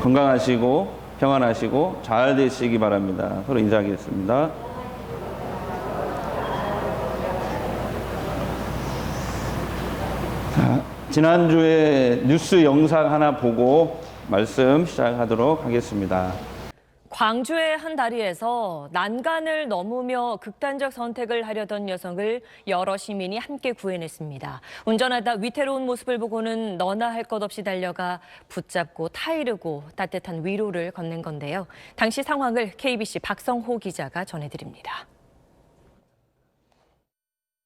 건강하시고 평안하시고 잘 되시기 바랍니다. 서로 인사하겠습니다. 자, 지난주에 뉴스 영상 하나 보고 말씀 시작하도록 하겠습니다. 광주의 한 다리에서 난간을 넘으며 극단적 선택을 하려던 여성을 여러 시민이 함께 구해냈습니다. 운전하다 위태로운 모습을 보고는 너나 할 것 없이 달려가 붙잡고 타이르고 따뜻한 위로를 건넨 건데요. 당시 상황을 KBC 박성호 기자가 전해드립니다.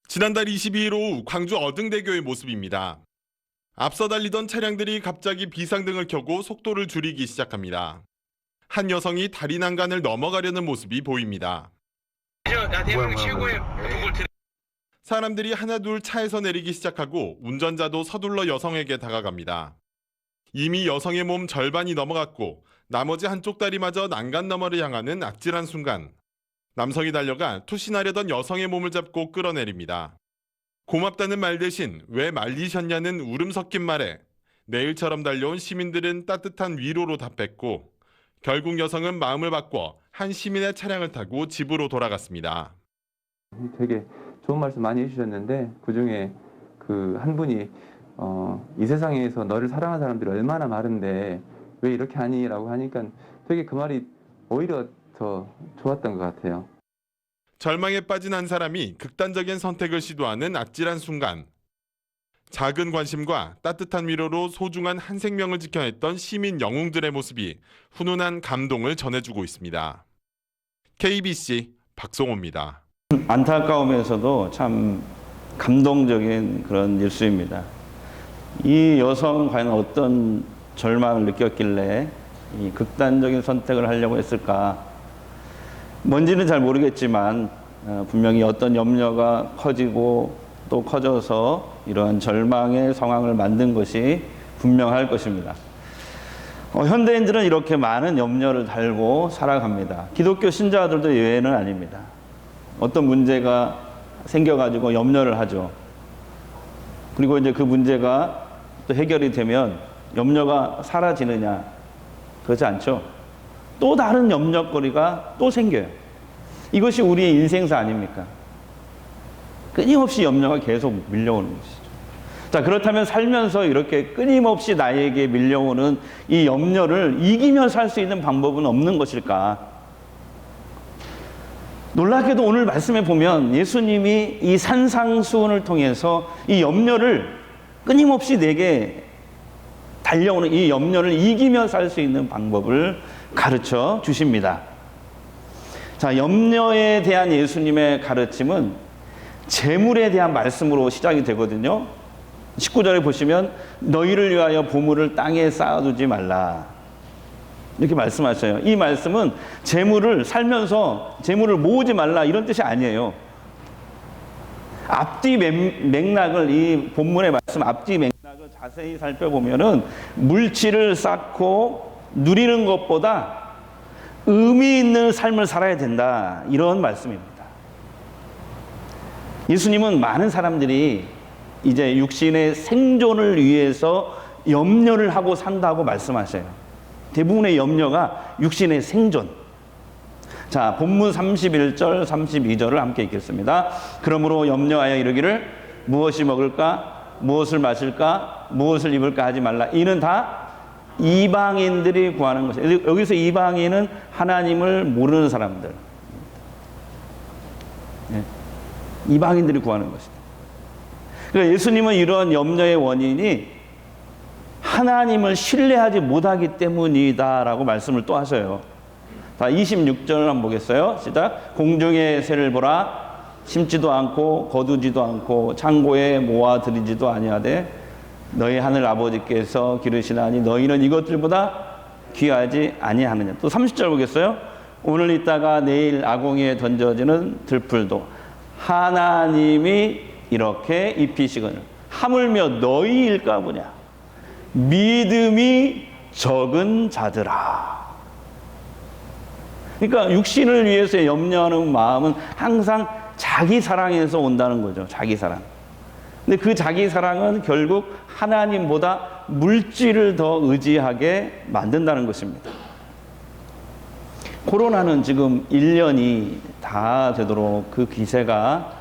지난달 22일 오후 광주 어등대교의 모습입니다. 앞서 달리던 차량들이 갑자기 비상등을 켜고 속도를 줄이기 시작합니다. 한 여성이 다리 난간을 넘어가려는 모습이 보입니다. 사람들이 하나둘 차에서 내리기 시작하고 운전자도 서둘러 여성에게 다가갑니다. 이미 여성의 몸 절반이 넘어갔고 나머지 한쪽 다리마저 난간 너머를 향하는 아찔한 순간 남성이 달려가 투신하려던 여성의 몸을 잡고 끌어내립니다. 고맙다는 말 대신 왜 말리셨냐는 울음 섞인 말에 내일처럼 달려온 시민들은 따뜻한 위로로 답했고 결국 여성은 마음을 바꿔 한 시민의 차량을 타고 집으로 돌아갔습니다. 되게 좋은 말씀 많이 해주셨는데 그중에 그 한 분이 이 세상에서 너를 사랑하는 사람들이 얼마나 많은데 왜 이렇게 하니? 라고 하니까 되게 그 말이 오히려 더 좋았던 것 같아요. 절망에 빠진 한 사람이 극단적인 선택을 시도하는 아찔한 순간. 작은 관심과 따뜻한 위로로 소중한 한 생명을 지켜냈던 시민 영웅들의 모습이 훈훈한 감동을 전해주고 있습니다. KBC 박성호입니다. 안타까우면서도 참 감동적인 그런 뉴스입니다. 이 여성은 과연 어떤 절망을 느꼈길래 이 극단적인 선택을 하려고 했을까? 뭔지는 잘 모르겠지만 분명히 어떤 염려가 커지고 또 커져서 이러한 절망의 상황을 만든 것이 분명할 것입니다. 현대인들은 이렇게 많은 염려를 달고 살아갑니다. 기독교 신자들도 예외는 아닙니다. 어떤 문제가 생겨가지고 염려를 하죠. 그리고 이제 그 문제가 또 해결이 되면 염려가 사라지느냐? 그렇지 않죠. 또 다른 염려거리가 또 생겨요. 이것이 우리의 인생사 아닙니까? 끊임없이 염려가 계속 밀려오는 것이죠. 자, 그렇다면 살면서 이렇게 끊임없이 나에게 밀려오는 이 염려를 이기며 살 수 있는 방법은 없는 것일까? 놀랍게도 오늘 말씀에 보면 예수님이 이 산상수훈을 통해서 이 염려를 끊임없이 내게 달려오는 이 염려를 이기며 살 수 있는 방법을 가르쳐 주십니다. 자, 염려에 대한 예수님의 가르침은 재물에 대한 말씀으로 시작이 되거든요. 19절에 보시면 너희를 위하여 보물을 땅에 쌓아두지 말라 이렇게 말씀하셔요. 이 말씀은 재물을 살면서 재물을 모으지 말라 이런 뜻이 아니에요. 앞뒤 맥락을 이 본문의 말씀 앞뒤 맥락을 자세히 살펴보면은 물질을 쌓고 누리는 것보다 의미 있는 삶을 살아야 된다 이런 말씀입니다. 예수님은 많은 사람들이 이제 육신의 생존을 위해서 염려를 하고 산다고 말씀하셔요. 대부분의 염려가 육신의 생존. 자, 본문 31절, 32절을 함께 읽겠습니다. 그러므로 염려하여 이르기를 무엇이 먹을까, 무엇을 마실까, 무엇을 입을까 하지 말라. 이는 다 이방인들이 구하는 것이에요. 여기서 이방인은 하나님을 모르는 사람들. 네. 이방인들이 구하는 것입니다. 그러니까 예수님은 이런 염려의 원인이 하나님을 신뢰하지 못하기 때문이다라고 말씀을 또 하셔요. 자, 26절 한번 보겠어요. 시작. 공중의 새를 보라. 심지도 않고 거두지도 않고 창고에 모아들이지도 아니하되 너희 하늘 아버지께서 기르시나니 너희는 이것들보다 귀하지 아니하느냐. 또 30절 보겠어요. 오늘 있다가 내일 아궁이에 던져지는 들풀도 하나님이 이렇게 입히시거늘 하물며 너희일까 보냐. 믿음이 적은 자들아. 그러니까 육신을 위해서 염려하는 마음은 항상 자기 사랑에서 온다는 거죠. 자기 사랑. 근데 그 자기 사랑은 결국 하나님보다 물질을 더 의지하게 만든다는 것입니다. 코로나는 지금 1년이 다 되도록 그 기세가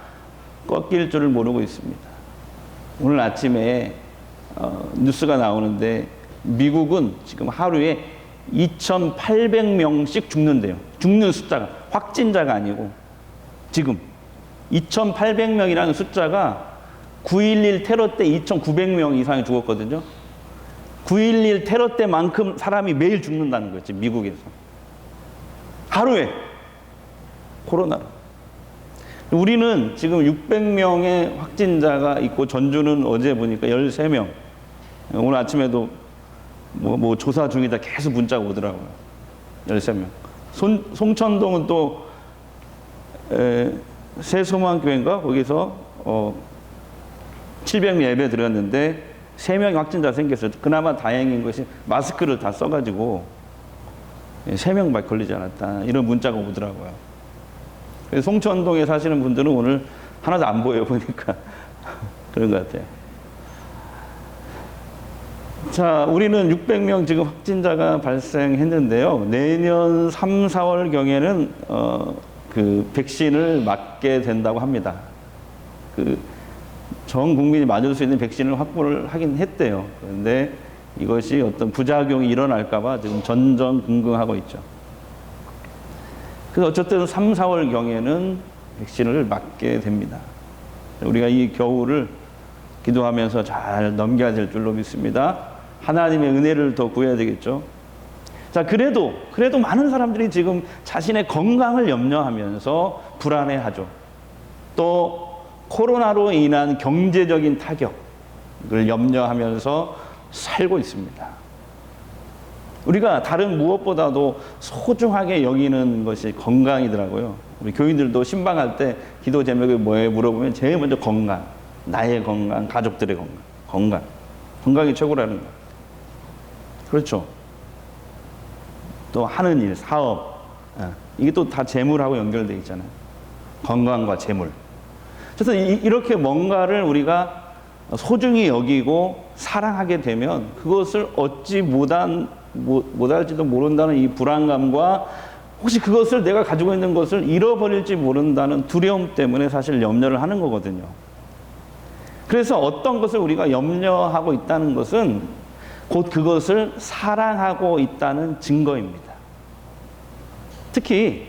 꺾일 줄을 모르고 있습니다. 오늘 아침에 뉴스가 나오는데 미국은 지금 하루에 2,800명씩 죽는데요. 죽는 숫자가 확진자가 아니고 지금 2,800명이라는 숫자가 9.11 테러 때 2,900명 이상이 죽었거든요. 9.11 테러 때만큼 사람이 매일 죽는다는 거지, 미국에서. 하루에 코로나로. 우리는 지금 600명의 확진자가 있고 전주는 어제 보니까 13명. 오늘 아침에도 뭐 조사 중이다 계속 문자가 오더라고요. 13명. 송천동은 또 새소망교회인가 거기서 700명 예배 드렸는데 3명의 확진자 생겼어요. 그나마 다행인 것이 마스크를 다 써가지고 3명밖에 걸리지 않았다. 이런 문자가 오더라고요. 그래서 송천동에 사시는 분들은 오늘 하나도 안 보여 보니까 그런 것 같아요. 자, 우리는 600명 지금 확진자가 발생했는데요. 내년 3, 4월 경에는 그 백신을 맞게 된다고 합니다. 전 국민이 맞을 수 있는 백신을 확보를 하긴 했대요. 그런데 이것이 어떤 부작용이 일어날까봐 지금 전전긍긍하고 있죠. 그래서 어쨌든 3, 4월 경에는 백신을 맞게 됩니다. 우리가 이 겨울을 기도하면서 잘 넘겨야 될 줄로 믿습니다. 하나님의 은혜를 더 구해야 되겠죠. 자, 그래도 많은 사람들이 지금 자신의 건강을 염려하면서 불안해하죠. 또 코로나로 인한 경제적인 타격을 염려하면서 살고 있습니다. 우리가 다른 무엇보다도 소중하게 여기는 것이 건강이더라고요. 우리 교인들도 신방할 때 기도 제목이 뭐예요? 물어보면 제일 먼저 건강, 나의 건강, 가족들의 건강. 건강이 최고라는 거. 그렇죠. 또 하는 일, 사업, 이게 또 다 재물하고 연결되어 있잖아요. 건강과 재물. 그래서 이렇게 뭔가를 우리가 소중히 여기고 사랑하게 되면 그것을 얻지 못할지도 모른다는 이 불안감과 혹시 그것을 내가 가지고 있는 것을 잃어버릴지 모른다는 두려움 때문에 사실 염려를 하는 거거든요. 그래서 어떤 것을 우리가 염려하고 있다는 것은 곧 그것을 사랑하고 있다는 증거입니다. 특히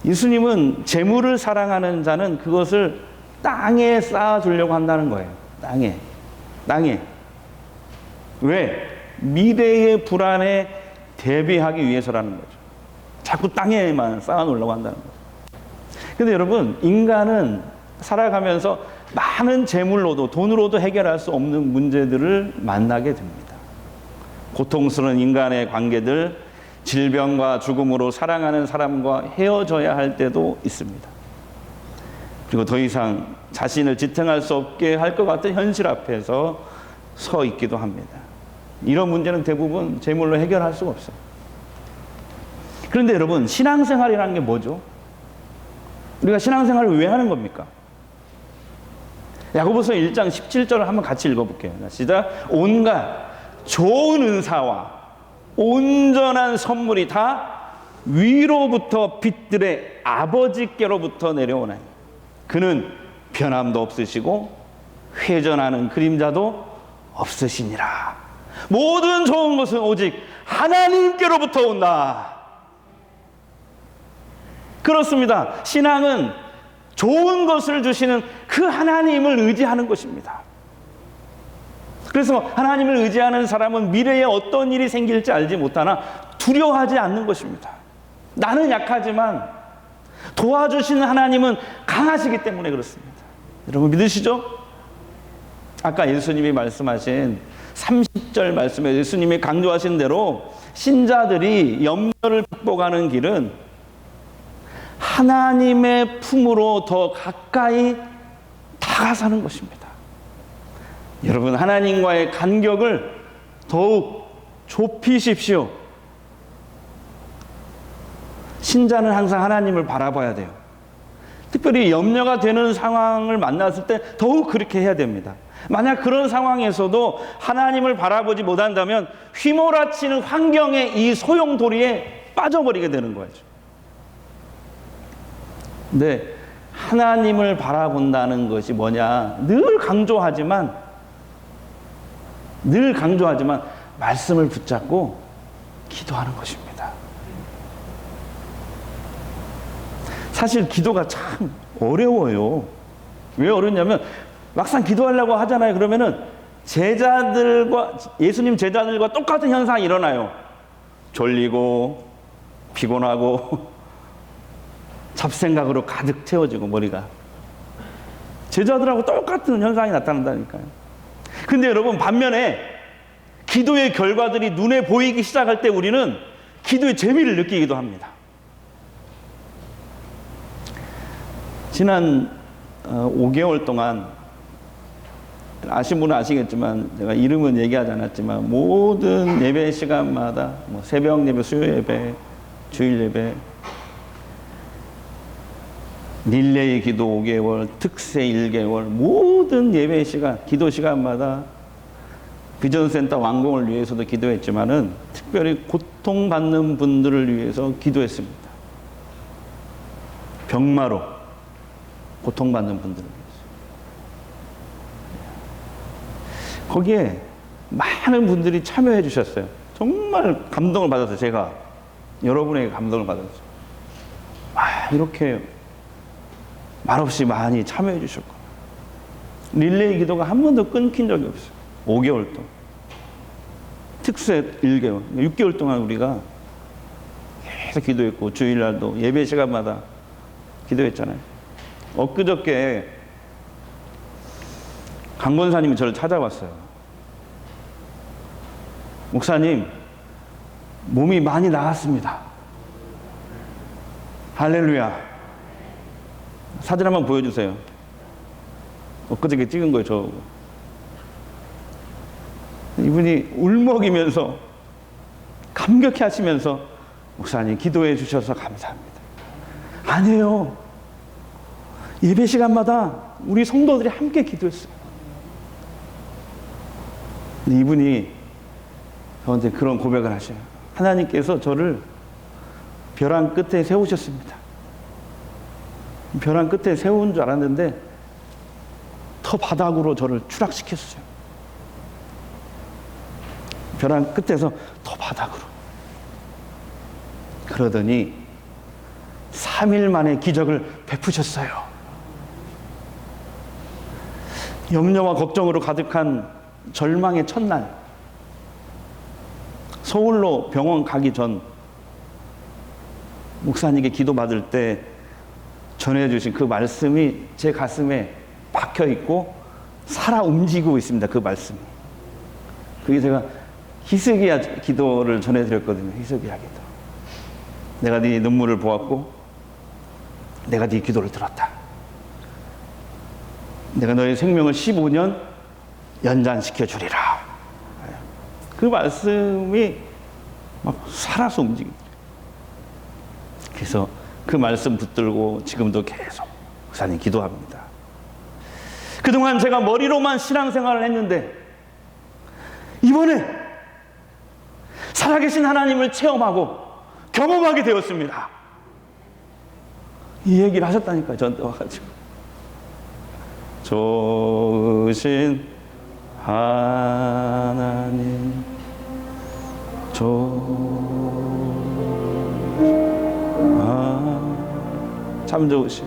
예수님은 재물을 사랑하는 자는 그것을 땅에 쌓아두려고 한다는 거예요. 땅에. 왜? 미래의 불안에 대비하기 위해서라는 거죠. 자꾸 땅에만 쌓아놓으려고 한다는 거죠. 근데 여러분, 인간은 살아가면서 많은 재물로도 돈으로도 해결할 수 없는 문제들을 만나게 됩니다. 고통스러운 인간의 관계들, 질병과 죽음으로 사랑하는 사람과 헤어져야 할 때도 있습니다. 그리고 더 이상 자신을 지탱할 수 없게 할 것 같은 현실 앞에서 서 있기도 합니다. 이런 문제는 대부분 재물로 해결할 수가 없어요. 그런데 여러분, 신앙생활이라는 게 뭐죠? 우리가 신앙생활을 왜 하는 겁니까? 야고보서 1장 17절을 한번 같이 읽어볼게요. 시작. 온갖 좋은 은사와 온전한 선물이 다 위로부터 빛들의 아버지께로부터 내려오나니 그는 변함도 없으시고 회전하는 그림자도 없으시니라. 모든 좋은 것은 오직 하나님께로부터 온다. 그렇습니다. 신앙은 좋은 것을 주시는 그 하나님을 의지하는 것입니다. 그래서 하나님을 의지하는 사람은 미래에 어떤 일이 생길지 알지 못하나 두려워하지 않는 것입니다. 나는 약하지만 도와주시는 하나님은 강하시기 때문에 그렇습니다. 여러분 믿으시죠? 아까 예수님이 말씀하신 30절 말씀에 예수님이 강조하신 대로 신자들이 염려를 극복하는 길은 하나님의 품으로 더 가까이 다가서는 것입니다. 여러분, 하나님과의 간격을 더욱 좁히십시오. 신자는 항상 하나님을 바라봐야 돼요. 특별히 염려가 되는 상황을 만났을 때 더욱 그렇게 해야 됩니다. 만약 그런 상황에서도 하나님을 바라보지 못한다면 휘몰아치는 환경의 이 소용돌이에 빠져버리게 되는 거죠. 근데 하나님을 바라본다는 것이 뭐냐? 늘 강조하지만 말씀을 붙잡고 기도하는 것입니다. 사실 기도가 참 어려워요. 왜 어렵냐면 막상 기도하려고 하잖아요. 그러면은 예수님 제자들과 똑같은 현상이 일어나요. 졸리고 피곤하고 잡생각으로 가득 채워지고 머리가. 제자들하고 똑같은 현상이 나타난다니까요. 근데 여러분 반면에 기도의 결과들이 눈에 보이기 시작할 때 우리는 기도의 재미를 느끼기도 합니다. 지난 5개월 동안 아신 분은 아시겠지만 제가 이름은 얘기하지 않았지만 모든 예배 시간마다 새벽 예배, 수요 예배, 주일 예배, 릴레이 기도 5개월, 특세 1개월 모든 예배 시간, 기도 시간마다 비전센터 완공을 위해서도 기도했지만은 특별히 고통받는 분들을 위해서 기도했습니다. 병마로 고통받는 분들을 위해서. 거기에 많은 분들이 참여해 주셨어요. 정말 감동을 받았어요. 제가 여러분에게 감동을 받았어요. 이렇게 말없이 많이 참여해 주셨고 릴레이 기도가 한 번도 끊긴 적이 없어요. 5개월 동안 특세 1개월 6개월 동안 우리가 계속 기도했고 주일날도 예배 시간마다 기도했잖아요. 엊그저께 강 권사님이 저를 찾아왔어요. 목사님, 몸이 많이 나았습니다. 할렐루야. 사진 한번 보여주세요. 엊그저께 찍은 거예요, 저. 이분이 울먹이면서 감격해 하시면서 목사님 기도해 주셔서 감사합니다. 아니에요. 예배 시간마다 우리 성도들이 함께 기도했어요. 근데 이분이 저한테 그런 고백을 하셔요. 하나님께서 저를 벼랑 끝에 세우셨습니다. 벼랑 끝에 세운 줄 알았는데 더 바닥으로 저를 추락시켰어요. 벼랑 끝에서 더 바닥으로. 그러더니 3일 만에 기적을 베푸셨어요. 염려와 걱정으로 가득한 절망의 첫날, 서울로 병원 가기 전 목사님께 기도받을 때 전해주신 그 말씀이 제 가슴에 박혀 있고 살아 움직이고 있습니다. 그 말씀이. 그게 제가 히스기야 기도를 전해드렸거든요. 히스기야 기도. 내가 네 눈물을 보았고 내가 네 기도를 들었다. 내가 너의 생명을 15년 연장시켜 주리라. 그 말씀이 막 살아서 움직입니다. 그래서 그 말씀 붙들고 지금도 계속 목사님 기도합니다. 그동안 제가 머리로만 신앙생활을 했는데 이번에 살아계신 하나님을 체험하고 경험하게 되었습니다. 이 얘기를 하셨다니까요. 저한테 와가지고. 좋으신 하나님 참 좋으신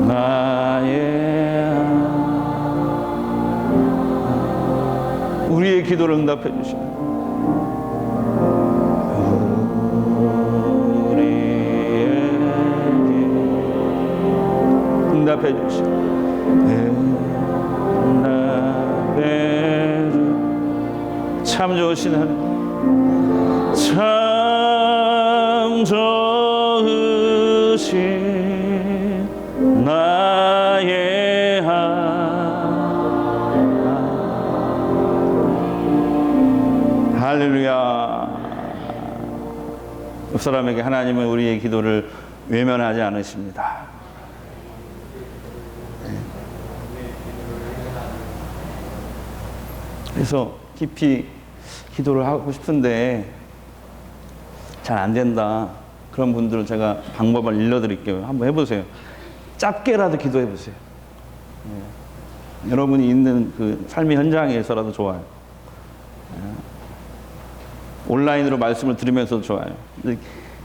나의 우리의 기도를 응답해 주시는 응답해 주시고 참 좋으신 하나님 참 좋으신 나의 하나님 옆 사람에게 하나님은 우리의 기도를 외면하지 않으십니다. 그래서 깊이 기도를 하고 싶은데 잘 안 된다. 그런 분들은 제가 방법을 일러드릴게요. 한번 해보세요. 짧게라도 기도해보세요. 여러분이 있는 그 삶의 현장에서라도 좋아요. 온라인으로 말씀을 들으면서도 좋아요.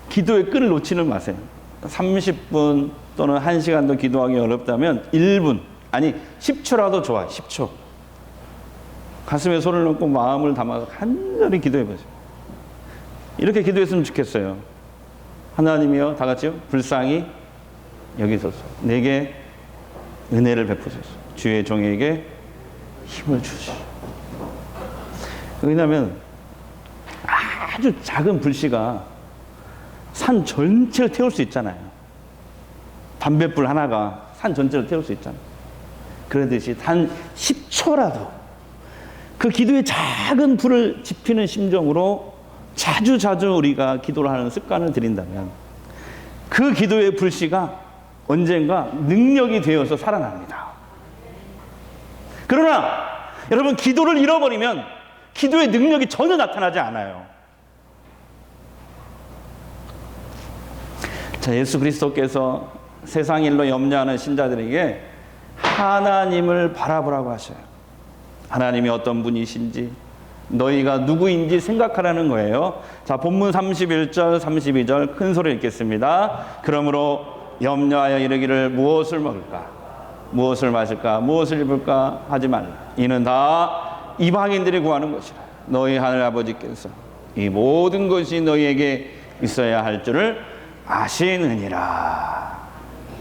기도의 끈을 놓지는 마세요. 30분 또는 1시간도 기도하기 어렵다면 1분, 아니 10초라도 좋아요. 10초. 가슴에 손을 넣고 마음을 담아서 간절히 기도해보세요. 이렇게 기도했으면 좋겠어요. 하나님이여, 다 같이요. 불쌍히 여기소서. 내게 은혜를 베푸소서. 주의 종에게 힘을 주시오. 왜냐하면 아주 작은 불씨가 산 전체를 태울 수 있잖아요. 담뱃불 하나가 산 전체를 태울 수 있잖아요. 그러듯이 단 10초라도 그 기도의 작은 불을 지피는 심정으로 자주 우리가 기도를 하는 습관을 들인다면 그 기도의 불씨가 언젠가 능력이 되어서 살아납니다. 그러나 여러분, 기도를 잃어버리면 기도의 능력이 전혀 나타나지 않아요. 자, 예수 그리스도께서 세상 일로 염려하는 신자들에게 하나님을 바라보라고 하셔요. 하나님이 어떤 분이신지, 너희가 누구인지 생각하라는 거예요. 자, 본문 31절, 32절 큰 소리 읽겠습니다. 그러므로 염려하여 이르기를 무엇을 먹을까? 무엇을 마실까? 무엇을 입을까? 하지 말라. 이는 다 이방인들이 구하는 것이라. 너희 하늘 아버지께서 이 모든 것이 너희에게 있어야 할 줄을 아시느니라.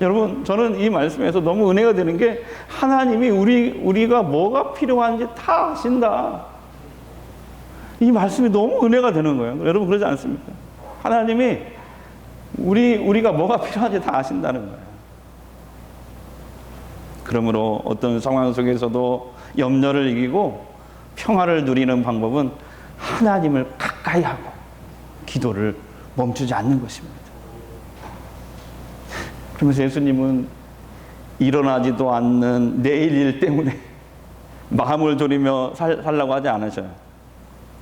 여러분, 저는 이 말씀에서 너무 은혜가 되는 게 하나님이 우리가 뭐가 필요한지 다 아신다. 이 말씀이 너무 은혜가 되는 거예요. 여러분, 그러지 않습니까? 하나님이 우리가 뭐가 필요한지 다 아신다는 거예요. 그러므로 어떤 상황 속에서도 염려를 이기고 평화를 누리는 방법은 하나님을 가까이 하고 기도를 멈추지 않는 것입니다. 그러면서 예수님은 일어나지도 않는 내일 일 때문에 마음을 졸이며 살라고 하지 않으셔요.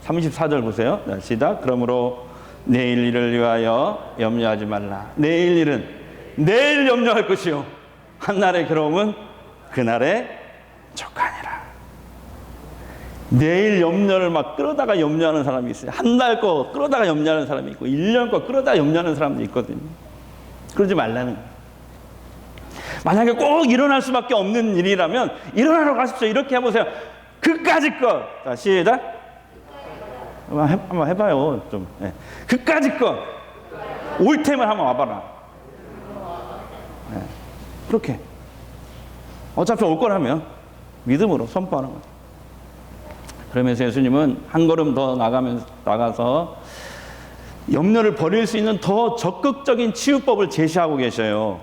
34절 보세요. 자, 시작. 그러므로 내일 일을 위하여 염려하지 말라. 내일 일은 내일 염려할 것이요 한날의 괴로움은 그날의 족하니라. 내일 염려를 막 끌어다가 염려하는 사람이 있어요. 한 달 거 끌어다가 염려하는 사람이 있고 1년 거 끌어다가 염려하는 사람도 있거든요. 그러지 말라는 거예요. 만약에 꼭 일어날 수밖에 없는 일이라면 일어나러 가십시오. 이렇게 해보세요. 그까짓 것. 자, 시작. 한번 해봐요. 좀. 네. 그까짓 것. 올 테면 한번 와봐라. 네. 그렇게. 어차피 올 거라면 믿음으로 선포하는 거예요. 그러면서 예수님은 한 걸음 더 나가서 염려를 버릴 수 있는 더 적극적인 치유법을 제시하고 계셔요.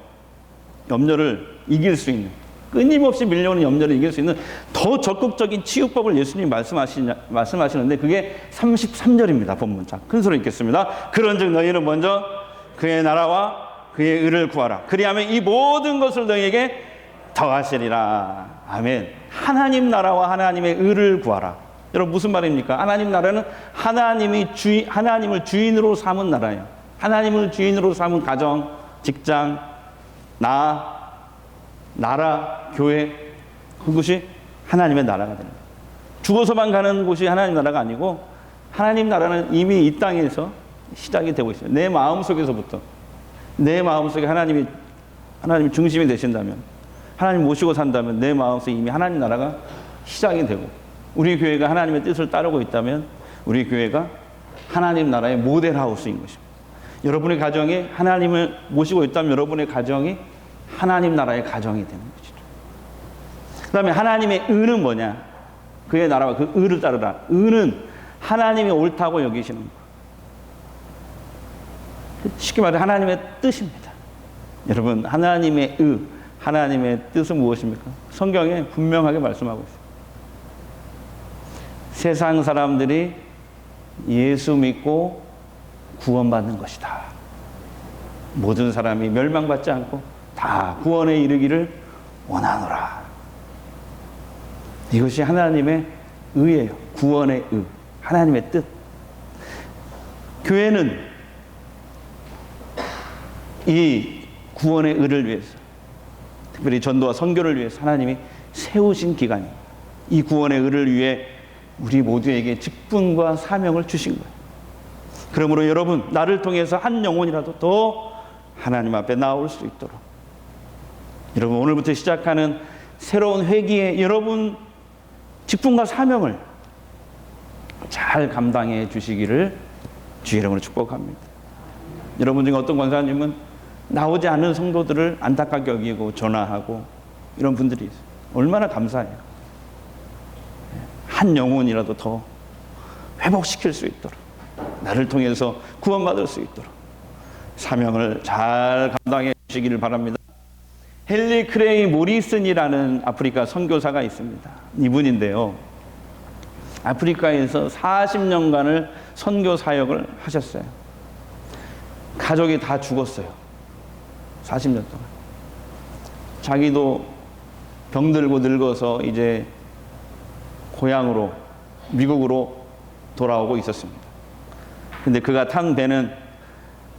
염려를 이길 수 있는, 끊임없이 밀려오는 염려를 이길 수 있는 더 적극적인 치유법을 예수님이 말씀하시는데 그게 33절입니다. 본문. 자, 큰 소리 읽겠습니다. 그런즉 너희는 먼저 그의 나라와 그의 의를 구하라. 그리하면 이 모든 것을 너희에게 더하시리라. 아멘. 하나님 나라와 하나님의 의를 구하라. 여러분, 무슨 말입니까? 하나님 나라는 하나님을 주인으로 삼은 나라예요. 하나님을 주인으로 삼은 가정, 직장, 나라, 교회, 그것이 하나님의 나라가 되는 거예요. 죽어서만 가는 곳이 하나님 나라가 아니고 하나님 나라는 이미 이 땅에서 시작이 되고 있어요. 내 마음속에서부터. 내 마음속에 하나님이 중심이 되신다면, 하나님 모시고 산다면 내 마음속에 이미 하나님 나라가 시작이 되고, 우리 교회가 하나님의 뜻을 따르고 있다면 우리 교회가 하나님 나라의 모델하우스인 것입니다. 여러분의 가정이 하나님을 모시고 있다면 여러분의 가정이 하나님 나라의 가정이 되는 것이죠. 그 다음에 하나님의 의는 뭐냐? 그의 나라와 그 의를 따르라. 의는 하나님이 옳다고 여기시는 것. 쉽게 말해 하나님의 뜻입니다. 여러분, 하나님의 의, 하나님의 뜻은 무엇입니까? 성경에 분명하게 말씀하고 있어요. 세상 사람들이 예수 믿고 구원받는 것이다. 모든 사람이 멸망받지 않고 다 구원에 이르기를 원하노라. 이것이 하나님의 의예요. 구원의 의. 하나님의 뜻. 교회는 이 구원의 의를 위해서, 특별히 전도와 선교를 위해서 하나님이 세우신 기관이에요. 이 구원의 의를 위해 우리 모두에게 직분과 사명을 주신 거예요. 그러므로 여러분, 나를 통해서 한 영혼이라도 더 하나님 앞에 나올 수 있도록, 여러분 오늘부터 시작하는 새로운 회기에 여러분 직분과 사명을 잘 감당해 주시기를 주의 이름으로 축복합니다. 여러분 중에 어떤 권사님은 나오지 않는 성도들을 안타깝게 여기고 전화하고 이런 분들이 있어요. 얼마나 감사해요. 한 영혼이라도 더 회복시킬 수 있도록, 나를 통해서 구원받을 수 있도록 사명을 잘 감당해 주시기를 바랍니다. 헨리 크레이 모리슨이라는 아프리카 선교사가 있습니다. 이분인데요, 아프리카에서 40년간을 선교 사역을 하셨어요. 가족이 다 죽었어요. 40년 동안. 자기도 병들고 늙어서 이제 고향으로, 미국으로 돌아오고 있었습니다. 근데 그가 탄 배는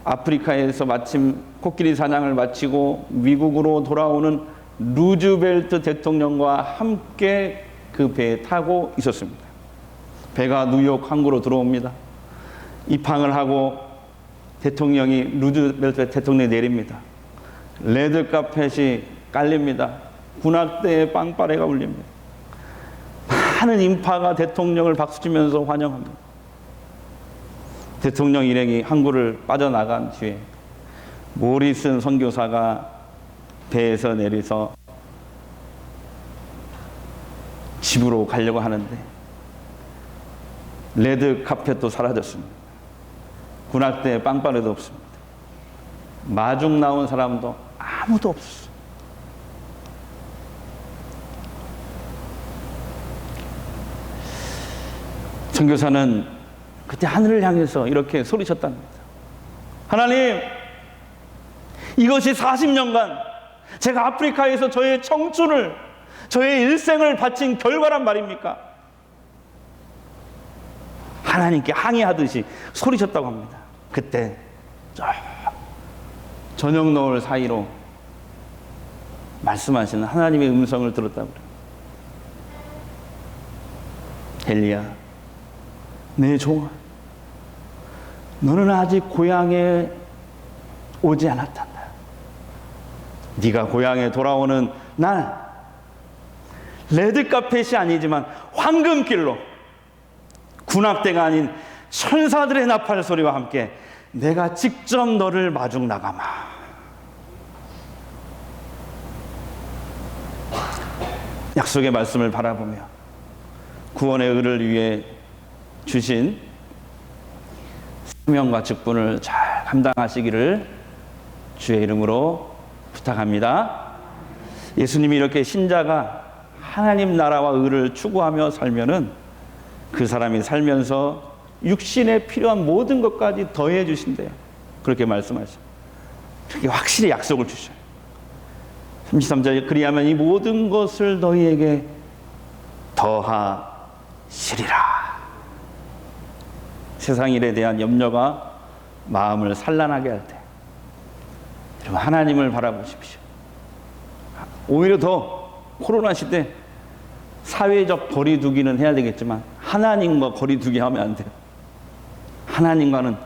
아프리카에서 마침 코끼리 사냥을 마치고 미국으로 돌아오는 루즈벨트 대통령과 함께 그 배에 타고 있었습니다. 배가 뉴욕 항구로 들어옵니다. 입항을 하고 대통령이, 루즈벨트 대통령이 내립니다. 레드 카펫이 깔립니다. 군악대의 빵빠레가 울립니다. 많은 인파가 대통령을 박수치면서 환영합니다. 대통령 일행이 항구를 빠져나간 뒤에 모리슨 선교사가 배에서 내려서 집으로 가려고 하는데 레드 카펫도 사라졌습니다. 군악대에 빵빠레도 없습니다. 마중 나온 사람도 아무도 없었어요. 선교사는 그때 하늘을 향해서 이렇게 소리쳤답니다. 하나님, 이것이 40년간 제가 아프리카에서 저의 청춘을, 저의 일생을 바친 결과란 말입니까? 하나님께 항의하듯이 소리쳤다고 합니다. 그때 저녁 노을 사이로 말씀하시는 하나님의 음성을 들었다고 그래요. 헨리야, 내 종아, 너는 아직 고향에 오지 않았단다. 네가 고향에 돌아오는 날, 레드 카펫이 아니지만 황금길로, 군악대가 아닌 천사들의 나팔 소리와 함께 내가 직접 너를 마중 나가마. 약속의 말씀을 바라보며 구원의 의를 위해 주신 사명과 직분을 잘 감당하시기를 주의 이름으로 부탁합니다. 예수님이 이렇게 신자가 하나님 나라와 의를 추구하며 살면은 그 사람이 살면서 육신에 필요한 모든 것까지 더해 주신대요. 그렇게 말씀하셔요. 그렇게 확실히 약속을 주셔요. 33절, 그리하면 이 모든 것을 너희에게 더하시리라. 세상 일에 대한 염려가 마음을 산란하게 할 때, 여러분 하나님을 바라보십시오. 오히려 더 코로나 시대 사회적 거리두기는 해야 되겠지만 하나님과 거리두기 하면 안 돼요. 하나님과는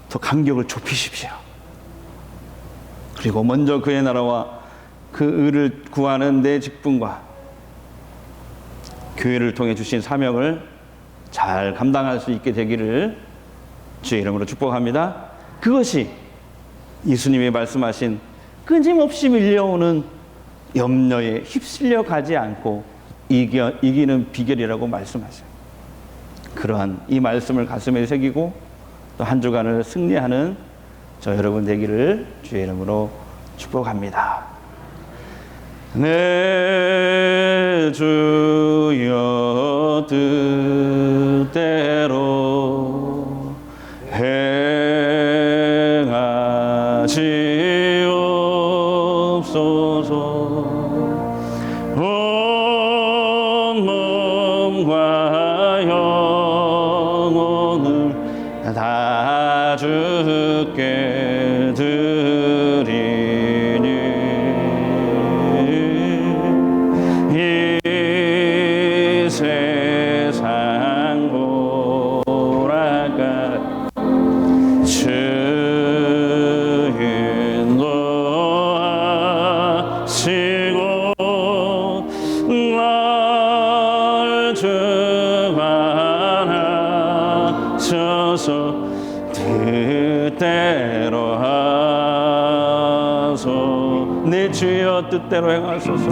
더 간격을 좁히십시오. 그리고 먼저 그의 나라와 그 의를 구하는 내 직분과 교회를 통해 주신 사명을 잘 감당할 수 있게 되기를 주의 이름으로 축복합니다. 그것이 예수님이 말씀하신 끊임없이 밀려오는 염려에 휩쓸려 가지 않고 이기는 비결이라고 말씀하세요. 그러한 이 말씀을 가슴에 새기고 또 한 주간을 승리하는 저 여러분 되기를 주의 이름으로 축복합니다. 내 주여 뜻대로 해 주께 드리니 이 세상 보라가 주인도 하시고 날 주관하셔서 뜻대로 하소. 내 주여 뜻대로 행하소서.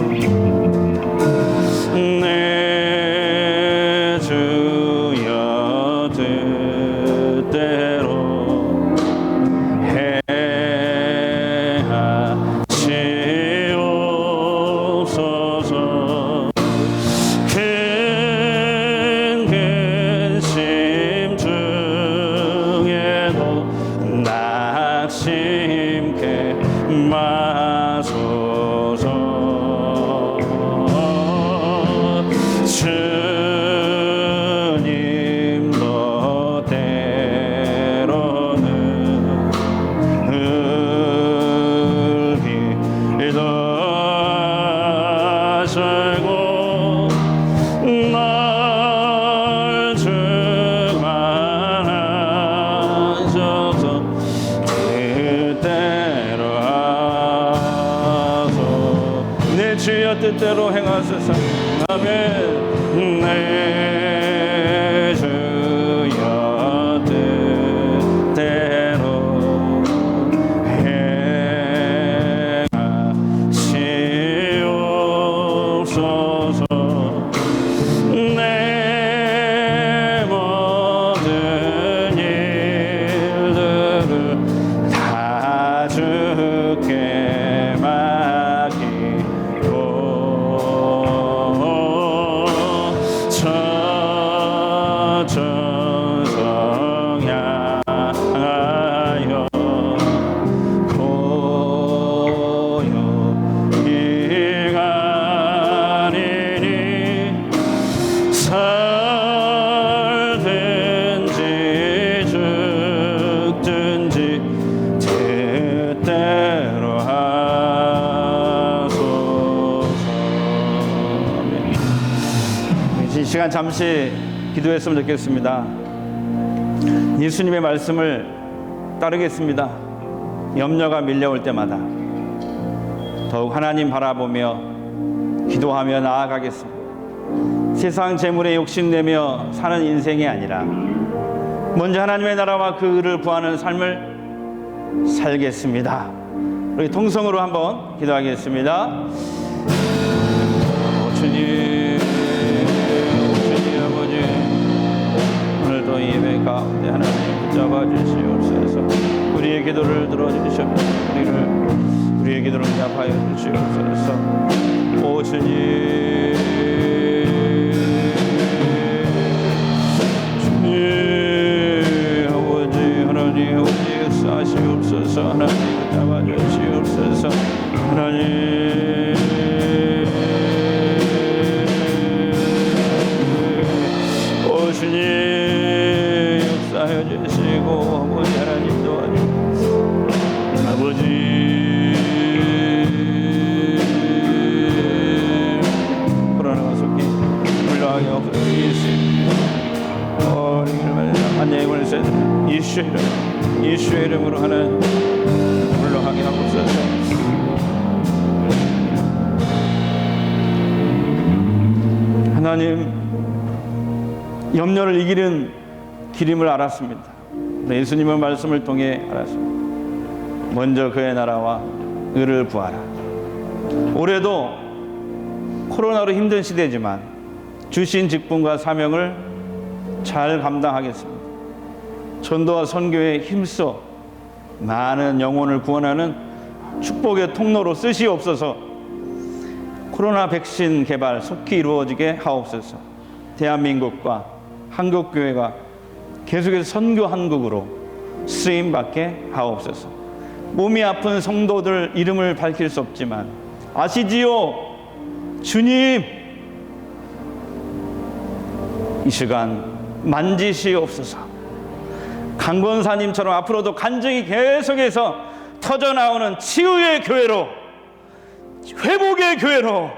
내 주여 뜻대로 행하시옵소서. 큰 근심 중에도 낙심케 마소서. 주님도 때로는 울기도 날 주관하셔서 뜻대로 하소. 내 주여 뜻대로 행하소서. 아멘. 내 주여 뜻대로 행하시옵소서. 내 모든 일들을 다 주께 맡기고 천성 향하여 고요히 가리니 살든지 죽든지 뜻대로 하소서. 아멘. 이 시간 잠시 기도했으면 좋겠습니다. 예수님의 말씀을 따르겠습니다. 염려가 밀려올 때마다 더욱 하나님 바라보며 기도하며 나아가겠습니다. 세상 재물에 욕심내며 사는 인생이 아니라 먼저 하나님의 나라와 그 의를 구하는 삶을 살겠습니다. 우리 통성으로 한번 기도하겠습니다. 주님, 주님 아버지, 오늘도 예배 가운데 하나님 붙잡아 주시옵소서. 우리의 기도를 들어주시옵소서. 우리의 기도를 응답하여 주시옵소서. 오 주님, 아버지 하나님 아버지 역사하시옵소서. 하나님 잡아주시옵소서. 하나님 오 주님 역사하여 주시고 아버지 하나님 도와주시옵소서. 아버지 코로나가 속히 물러가게 없어지겠습니다. 안녕히 보내세요. 예수의 이름으로 하나님 물러가게 하옵소서. 하나님 염려를 이기는 길임을 알았습니다. 예수님의 말씀을 통해 알았습니다. 먼저 그의 나라와 의를 구하라. 올해도 코로나로 힘든 시대지만 주신 직분과 사명을 잘 감당하겠습니다. 전도와 선교에 힘써 많은 영혼을 구원하는 축복의 통로로 쓰시옵소서. 코로나 백신 개발 속히 이루어지게 하옵소서. 대한민국과 한국교회가 계속해서 선교 한국으로 쓰임받게 하옵소서. 몸이 아픈 성도들 이름을 밝힐 수 없지만 아시지요? 주님, 이 시간 만지시옵소서. 강권사님처럼 앞으로도 간증이 계속해서 터져나오는 치유의 교회로, 회복의 교회로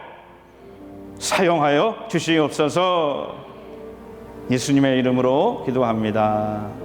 사용하여 주시옵소서. 예수님의 이름으로 기도합니다.